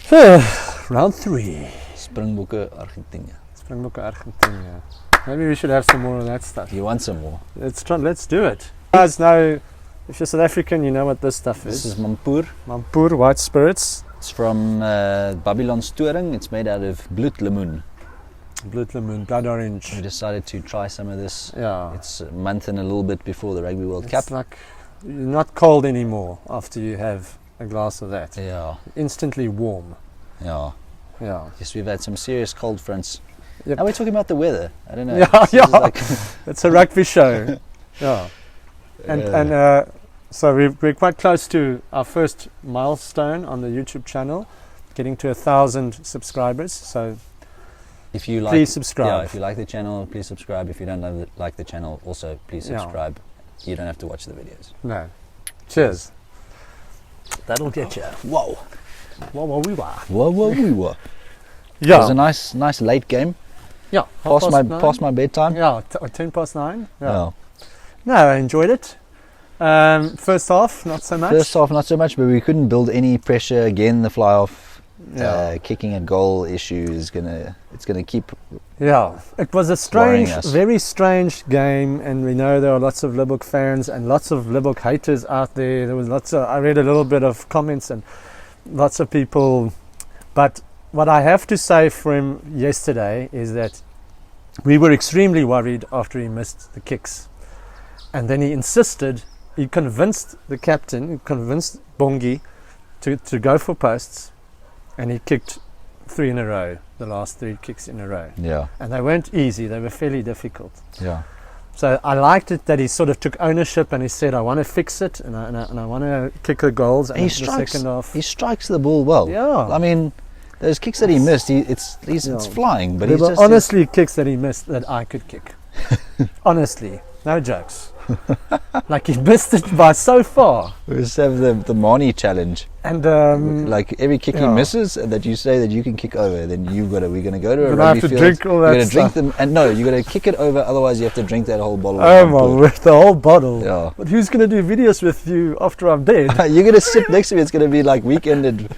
So, round 3. Springboks, Argentina. Springboks, Argentina. Maybe we should have some more of that stuff. You want some more? Let's do it. You guys know, if you're South African, you know what this stuff is. This is Mampoer. Mampoer white spirits. It's from Babylon Storing. It's made out of bloedlemoen. Bloedlemoen, blood orange. We decided to try some of this. Yeah. It's a month and a little bit before the Rugby World It's Cup. like you're not cold anymore after you have a glass of that. Yeah, Instantly warm. yeah. Yeah. Yes, we've had some serious cold fronts. Yep. Now we're talking about the weather. I don't know. Yeah, This is yeah. like It's a rugby show. Yeah. And so we're quite close to our first milestone on the YouTube channel, getting to 1,000 subscribers. So if you like, please subscribe. Yeah, if you like the channel, please subscribe. If you don't like the channel, also please Yeah. subscribe. You don't have to watch the videos. No. Cheers. That'll get you. Whoa. Whoa, we were. Whoa, whoa, we were. It Yeah. was a nice late game. Yeah. Past my bedtime. Yeah, 10 past 9. Yeah. Yeah. No, I enjoyed it. First half, not so much. First half, not so much, but we couldn't build any pressure. Again, the fly off. Yeah. Kicking a goal issue is it's gonna keep. Yeah, it was a Worrying strange, us. very strange game, and we know there are lots of Libbok fans and lots of Libbok haters out there. There was I read a little bit of comments and lots of people, but what I have to say from yesterday is that we were extremely worried after he missed the kicks, and then he convinced the captain, he convinced Bongi to go for posts, and he kicked 3 in a row, the last 3 kicks in a row. Yeah. And they weren't easy, they were fairly difficult. Yeah. So I liked it that he sort of took ownership and he said, I want to fix it and I want to kick the goals. And He the strikes. second half. He strikes the ball well. Yeah. I mean, those kicks that he missed, it's Yeah. flying, but There he's were just honestly kicks that he missed that I could kick. Honestly, no jokes. Like he missed it by so far. We just have the Marnie challenge. And Like every kick he yeah. misses, and that you say that you can kick over, then we're gonna go to a Then rugby I have to field. drink all You're that gonna drink stuff. them, and no, you're gonna kick it over. Otherwise, you have to drink that whole bottle. oh of my Mampoer. word, the whole bottle. Yeah. But who's going to do videos with you after I'm dead? You're gonna sit next to me. It's gonna be like weekend at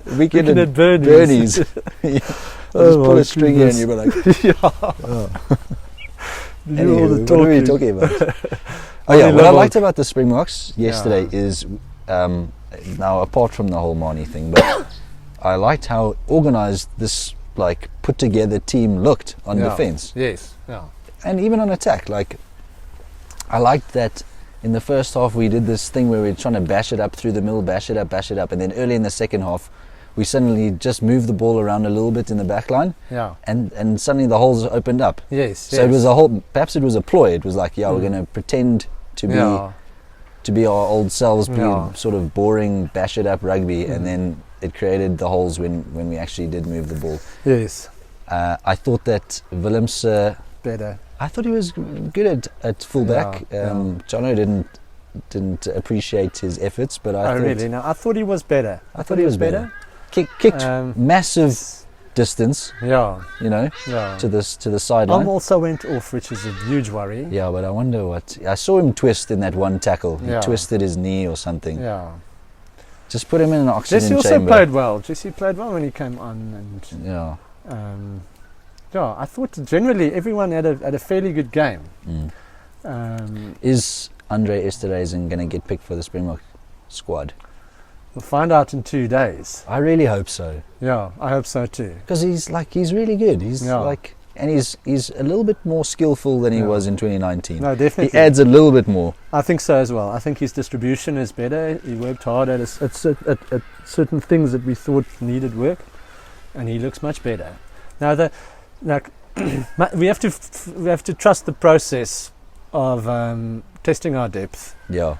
Bernie's. Yeah. I'll just Oh pull my a string here, and goodness. you'll be like, Yeah. You do anyway, all the what are we talking. talking about? Oh Only yeah, what I level. liked about the Springboks yesterday is now apart from the whole Marnie thing, but I liked how organised this like put together team looked on Yeah. defence Yes. Yeah. and even on attack. Like I liked that in the first half we did this thing where we were trying to bash it up through the middle, bash it up, and then early in the second half we suddenly just moved the ball around a little bit in the back line Yeah. and suddenly the holes opened up. Yes. So it was perhaps it was a ploy. It was like, yeah, we're Mm. going to pretend to Yeah. be our old selves, be Yeah. sort of boring, bash it up rugby, Mm. and then it created the holes when we actually did move the ball. Yes. I thought that Willems, Better. I thought he was good at fullback. Yeah, Jono didn't appreciate his efforts, but I Oh thought really? No, I thought he was better. I thought he was better. Kicked Um, massive distance, Yeah. you know, Yeah. to the sideline. Arm also went off, which is a huge worry. Yeah, but I wonder what... I saw him twist in that one tackle. Yeah. He twisted his knee or something. Yeah. Just put him in an oxygen Jesse also chamber. played well. Jesse played well when he came on, and Yeah. yeah, I thought generally everyone had a fairly good game. Mm. Is Andre Esterhuizen going to get picked for the Springbok squad? We'll find out in 2 days. I really hope so. Yeah, I hope so too. Because he's really good. He's Yeah. and he's a little bit more skillful than he Yeah. was in 2019. No, definitely. He adds a little bit more. I think so as well. I think his distribution is better. He worked hard at certain things that we thought needed work, and he looks much better. Now we have to trust the process of testing our depth, Yeah.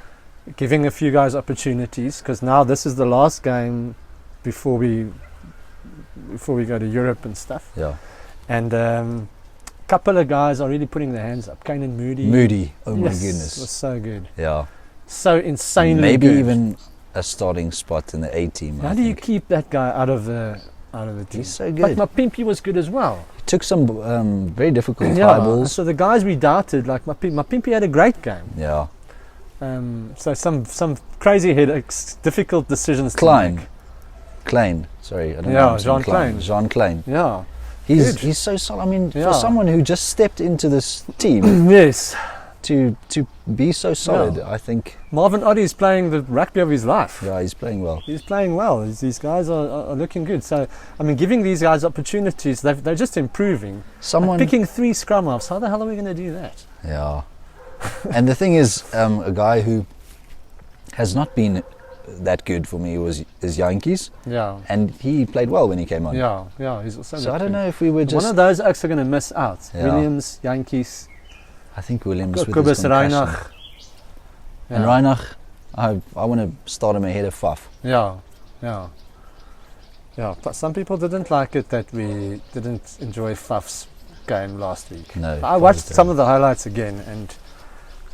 giving a few guys opportunities, because now this is the last game before we go to Europe and stuff. Yeah. And a couple of guys are really putting their hands up. Kane and Moody. Oh my Yes, goodness. was so good. Yeah. So insanely Maybe good. even a starting spot in the A team. How I do you think. keep that guy out of the team? He's so Like good. Mapimpi was good as well. He took some very difficult high balls. So the guys we doubted, like Mapimpi had a great game. Yeah. So some crazy headaches, difficult decisions to Klein. make. Klein. Sorry, I don't Yeah, know. Jean Klein. Jean Klein. Yeah. He's so solid. I mean, Yeah. for someone who just stepped into this team Yes. to be so solid, Yeah. I think. Marvin Oddie is playing the rugby of his life. Yeah, he's playing well. He's playing well. These guys are looking good. So, I mean, giving these guys opportunities, they're just improving. Someone Picking 3 scrum halves, how the hell are we going to do that? Yeah. And the thing is, a guy who has not been that good for me is Yankees, Yeah. and he played well when he came on. Yeah, he's also So I don't know if we were just. one of those oaks are going to miss out. Yeah. Williams, Yankees, I think Williams with his Kobus concussion. Reinach. And Reinach, I want to start him ahead of Faf. Yeah. But some people didn't like it that we didn't enjoy Faf's game last week. No, I watched some of the highlights again and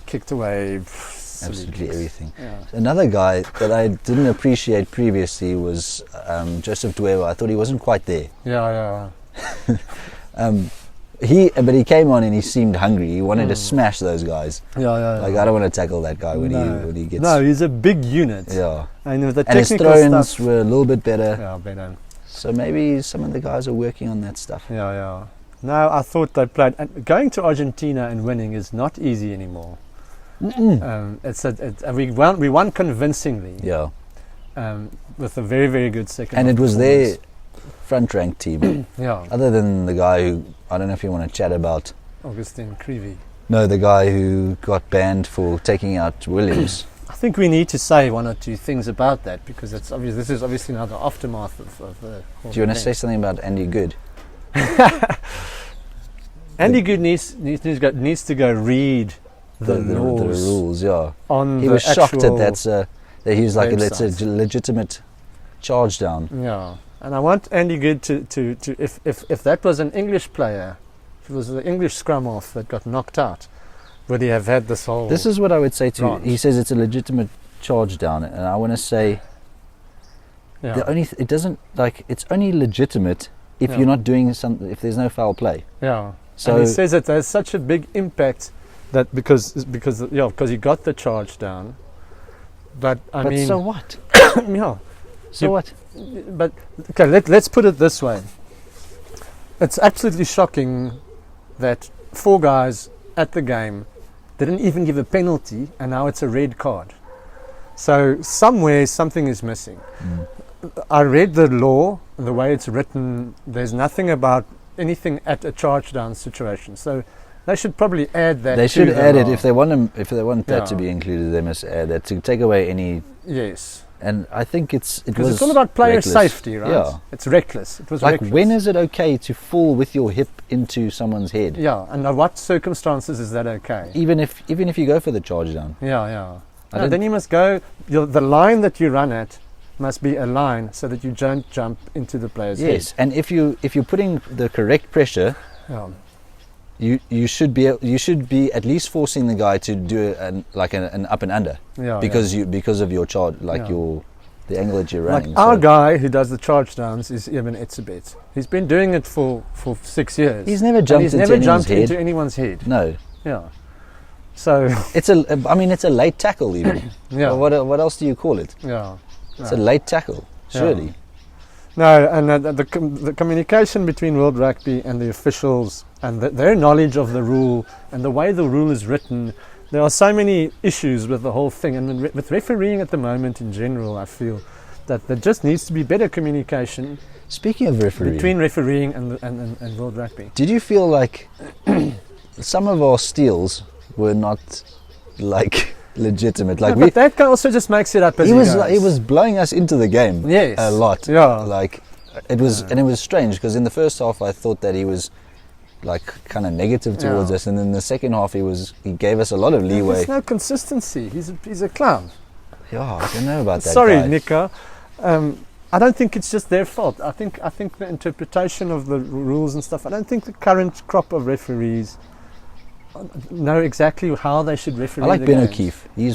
kicked away absolutely everything. Yeah. Another guy that I didn't appreciate previously was Joseph Dwewa. I thought he wasn't quite there. Yeah. But he came on and he seemed hungry. He wanted to smash those guys. Yeah. Like, I don't want to tackle that guy when he gets. No, he's a big unit. Yeah. And with the And his technical throw-ins stuff. were a little bit better. Yeah, better. So maybe some of the guys are working on that stuff. Yeah. No, I thought they played. And going to Argentina and winning is not easy anymore. We won convincingly. Yeah. With a very, very good second. And half it was performance. their front-ranked team. Yeah. Other than the guy who, I don't know if you want to chat about. Augustine Creevy. No, the guy who got banned for taking out Williams. I think we need to say one or two things about that because it's obvious. This is obviously now the aftermath of the. Do you want to say something about Andy Good? Andy Good needs to go read the rules. Yeah. On he the was shocked actual that he's like it's a website. legitimate charge down. Yeah, and I want Andy Good to if that was an English player, if it was the English scrum half that got knocked out, would he have had this whole? This is what I would say to you. branch? He says it's a legitimate charge down, and I want to say Yeah. it doesn't like it's only legitimate if Yeah. you're not doing something, if there's no foul play. Yeah. So and he says it has such a big impact that because he got the charge down. But I but mean, so what? yeah. So what? But okay, let's put it this way. It's absolutely shocking that 4 guys at the game didn't even give a penalty, and now it's a red card. So somewhere something is missing. I read the law, the way it's written. There's nothing about anything at a charge down situation. So they should probably add that. They to should the add it law. if they want that to Yeah. be included. They must add that to take away any. Yes. And I think it Because was it's all about player reckless. safety, right? Yeah. It's reckless. It was Like, reckless. when is it okay to fall with your hip into someone's head? Yeah, and under what circumstances is that okay? Even if you go for the charge down. Yeah. I No, don't- then you must go. The line that you run at must be a line so that you don't jump into the player's Yes, and if you're putting the correct pressure, head. you should be at least forcing the guy to do an up and under Yeah. because of your charge, like Yeah. the angle that you're Like running. our so guy who does the charge downs is Eben Etzebeth. He's been doing it for 6 years. he's never And jumped he's into never anyone's jumped head. into anyone's head. No, Yeah. So it's a late tackle even. yeah. Or what else do you call it? Yeah. It's a late tackle, surely. No, and the communication between World Rugby and the officials and their knowledge of the rule and the way the rule is written, there are so many issues with the whole thing. And with refereeing at the moment in general, I feel that there just needs to be better communication Speaking of refereeing, between refereeing and World Rugby. did you feel like some of our steals were not like legitimate? Like But that guy also just makes it up as he goes. he was blowing us into the game. Yes. A lot. Yeah. Like it was, and it was strange because in the first half I thought that he was like kind of negative towards Yeah. us, and in the second half he gave us a lot of leeway. There's no consistency. He's a clown. Yeah, I don't know about that. Sorry, guy. Nika. I don't think it's just their fault. I think the interpretation of the rules and stuff. I don't think the current crop of referees know exactly how they should referee. I like the Ben games. O'Keefe. He's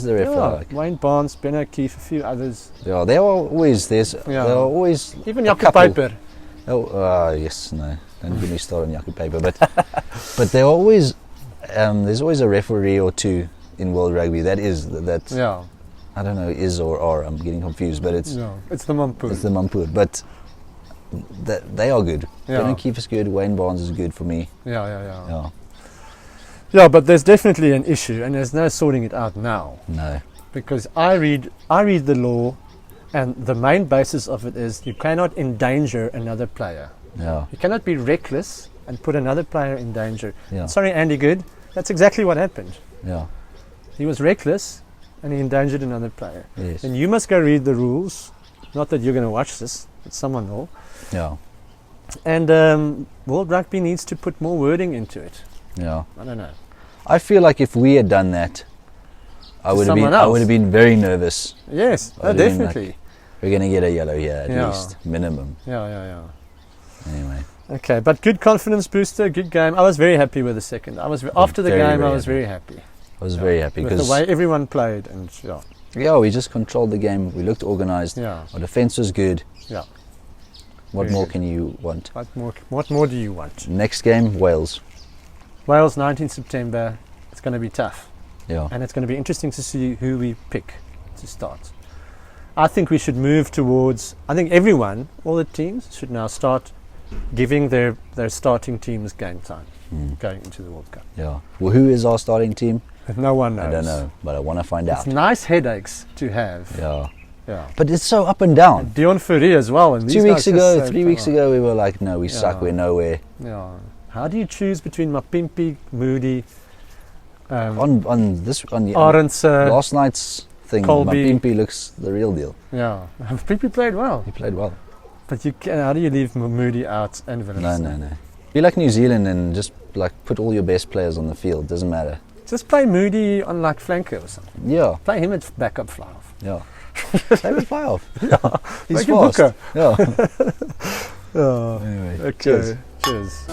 the ref. I Yeah, like. Wayne Barnes, Ben O'Keefe, a few others. Yeah, there are always there are always Even a Jaco couple. Piper. Oh, yes, no. Don't get me started on Jaco Paper, but there are always there's always a referee or two in World Rugby that Yeah. I don't know, is or are. I'm getting confused, but it's No, it's the Mampur. the Mampur. But they are good. Yeah. Brendan Keefer's good. Wayne Barnes is good for me. Yeah. Yeah. But there's definitely an issue, and there's no sorting it out now. No. Because I read the law, and the main basis of it is you cannot endanger another player. Yeah. You cannot be reckless and put another player in danger. Yeah. Sorry, Andy Good. That's exactly what happened. Yeah. He was reckless, and he endangered another player. Yes. And you must go read the rules. Not that you're going to watch this, but someone will. Yeah. And World Rugby needs to put more wording into it. Yeah. I don't know. I feel like if we had done that, I would have been very nervous. Yes, I would have been definitely. We're going to get a yellow here at Yeah. least, minimum. Yeah. Anyway. Okay, but good confidence booster, good game. I was very happy with the second. After the Very, game, very I was happy. very happy. I was very happy with because the way everyone played, and we just controlled the game. We looked organised. yeah. Our defence was good. Yeah. What Very more good. can you want? What more do you want? Next game, Wales. Wales, 19 September. It's going to be tough, Yeah. and it's going to be interesting to see who we pick to start. I think we should move towards. I think everyone, all the teams, should now start giving their starting teams game time going into the World Cup. Yeah. Well, who is our starting team? No one knows. I don't know, but I want to find It's out. nice headaches to have. Yeah. Yeah. But it's so up and down. Dion Fourie as well. And 2 weeks ago, 3 weeks ago, we were like, no, we suck, Yeah. we're nowhere. Yeah. How do you choose between Mapimpi, Moody, On the Arendse? last night's thing, Colby. Mapimpi looks the real deal. Yeah. Mapimpi played well. He played well. But how do you leave Moody out and Willemse? No. Be like New Zealand and just like put all your best players on the field. Doesn't matter. Just play Moody on like flanker or something. Yeah. Play him at backup fly off. Yeah. Play with fly off. Yeah. He's Make him fast. Booker. Yeah. Yeah. Anyway. Okay. Cheers. Cheers.